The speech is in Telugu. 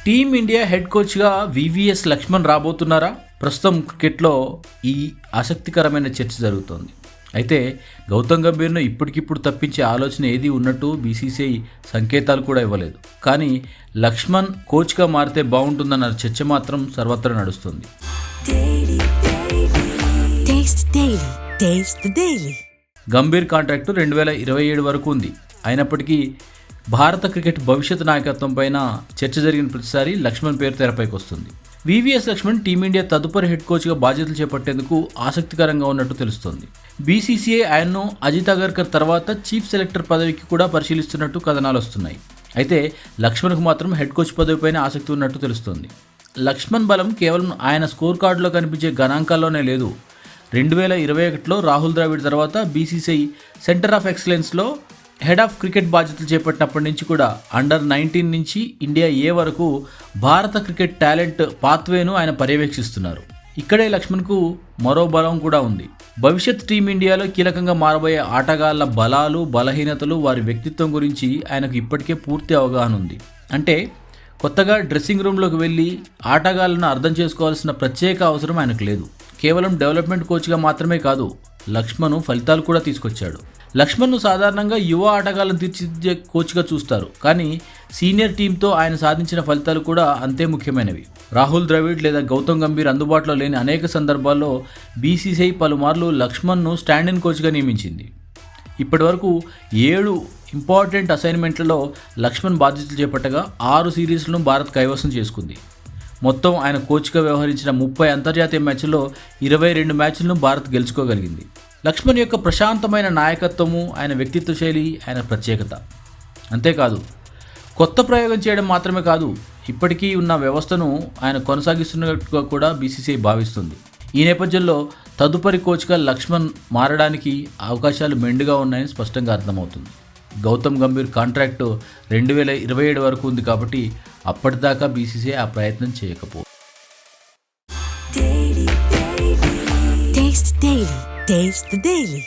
టీమిండియా హెడ్ కోచ్గా వివిఎస్ లక్ష్మణ్ రాబోతున్నారా? ప్రస్తుతం క్రికెట్లో ఈ ఆసక్తికరమైన చర్చ జరుగుతోంది. అయితే గౌతమ్ గంభీర్ను ఇప్పటికిప్పుడు తప్పించే ఆలోచన ఏది ఉన్నట్టు బీసీసీఐ సంకేతాలు కూడా ఇవ్వలేదు. కానీ లక్ష్మణ్ కోచ్గా మారితే బాగుంటుందన్న చర్చ మాత్రం సర్వత్రా నడుస్తుంది. గంభీర్ కాంట్రాక్టు 2027 వరకు ఉంది. అయినప్పటికీ భారత క్రికెట్ భవిష్యత్ నాయకత్వం పైన చర్చ జరిగిన ప్రతిసారి లక్ష్మణ్ పేరు తెరపైకి వస్తుంది. వివిఎస్ లక్ష్మణ్ టీమిండియా తదుపరి హెడ్ కోచ్గా బాధ్యతలు చేపట్టేందుకు ఆసక్తికరంగా ఉన్నట్టు తెలుస్తోంది. బీసీసీఐ ఆయన్ను అజిత్ అగర్కర్ తర్వాత చీఫ్ సెలెక్టర్ పదవికి కూడా పరిశీలిస్తున్నట్టు కథనాలు వస్తున్నాయి. అయితే లక్ష్మణ్కు మాత్రం హెడ్ కోచ్ పదవిపైన ఆసక్తి ఉన్నట్టు తెలుస్తోంది. లక్ష్మణ్ బలం కేవలం ఆయన స్కోర్ కార్డులో కనిపించే గణాంకాల్లోనే లేదు. 2021లో రాహుల్ ద్రావిడ్ తర్వాత బీసీసీఐ సెంటర్ ఆఫ్ ఎక్సలెన్స్లో హెడ్ ఆఫ్ క్రికెట్ బాధ్యతలు చేపట్టినప్పటి నుంచి కూడా అండర్-19 నుంచి ఇండియా ఏ వరకు భారత క్రికెట్ టాలెంట్ పాత్వేను ఆయన పర్యవేక్షిస్తున్నారు. ఇక్కడే లక్ష్మణ్కు మరో బలం కూడా ఉంది. భవిష్యత్ టీమిండియాలో కీలకంగా మారబోయే ఆటగాళ్ల బలాలు, బలహీనతలు, వారి వ్యక్తిత్వం గురించి ఆయనకు ఇప్పటికే పూర్తి అవగాహన ఉంది. అంటే కొత్తగా డ్రెస్సింగ్ రూమ్లోకి వెళ్ళి ఆటగాళ్లను అర్థం చేసుకోవాల్సిన ప్రత్యేక అవసరం ఆయనకు లేదు. కేవలం డెవలప్మెంట్ కోచ్గా మాత్రమే కాదు, లక్ష్మణ్ ఫలితాలు కూడా తీసుకొచ్చాడు. లక్ష్మణ్ను సాధారణంగా యువ ఆటగాళ్లను తీర్చిదిద్దే కోచ్గా చూస్తారు. కానీ సీనియర్ టీంతో ఆయన సాధించిన ఫలితాలు కూడా అంతే ముఖ్యమైనవి. రాహుల్ ద్రవిడ్ లేదా గౌతమ్ గంభీర్ అందుబాటులో లేని అనేక సందర్భాల్లో బీసీసీఐ పలుమార్లు లక్ష్మణ్ను స్టాండ్ ఇన్ కోచ్గా నియమించింది. ఇప్పటి వరకు 7 ఇంపార్టెంట్ అసైన్మెంట్లలో లక్ష్మణ్ బాధ్యతలు చేపట్టగా 6 సిరీస్లను భారత్ కైవసం చేసుకుంది. మొత్తం ఆయన కోచ్గా వ్యవహరించిన 30 అంతర్జాతీయ మ్యాచ్ల్లో 22 మ్యాచ్లను భారత్ గెలుచుకోగలిగింది. లక్ష్మణ్ యొక్క ప్రశాంతమైన నాయకత్వము, ఆయన వ్యక్తిత్వ శైలి ఆయన ప్రత్యేకత. అంతేకాదు, కొత్త ప్రయోగం చేయడం మాత్రమే కాదు, ఇప్పటికీ ఉన్న వ్యవస్థను ఆయన కొనసాగిస్తున్నట్టుగా కూడా బీసీసీఐ భావిస్తుంది. ఈ నేపథ్యంలో తదుపరి కోచ్గా లక్ష్మణ్ మారడానికి అవకాశాలు మెండుగా ఉన్నాయని స్పష్టంగా అర్థమవుతుంది. గౌతమ్ గంభీర్ కాంట్రాక్టు 2027 వరకు ఉంది కాబట్టి అప్పటిదాకా బీసీసీఐ ఆ ప్రయత్నం చేయకపోవచ్చు. Taste the Daily.